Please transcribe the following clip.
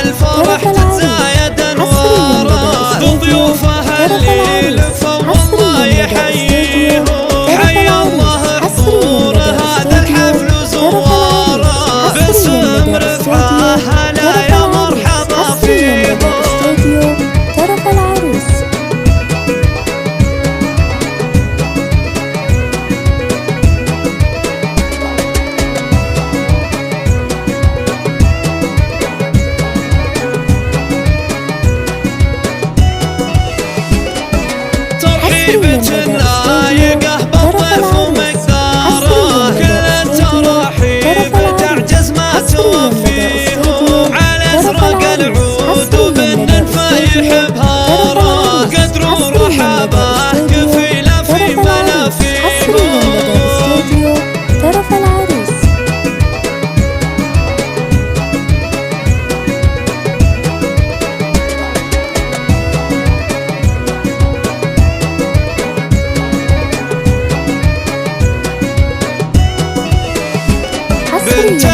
الفرح تتزايد انواره، بضيوفها اللي لفوا والله يحييهم. حيا الله حضور هذا الحفل زواره، باسم رفعه هلا يا مرحبا فيهم. طرف العروس. ترحيبة اللايقة بالضيف ومقداره، كل التراحيب تعجز ما توفيهم. على ازرق العود وبالنفايح بهاره، قدر ورحابه كفيله في ملافيهم. طرف العروس. بنت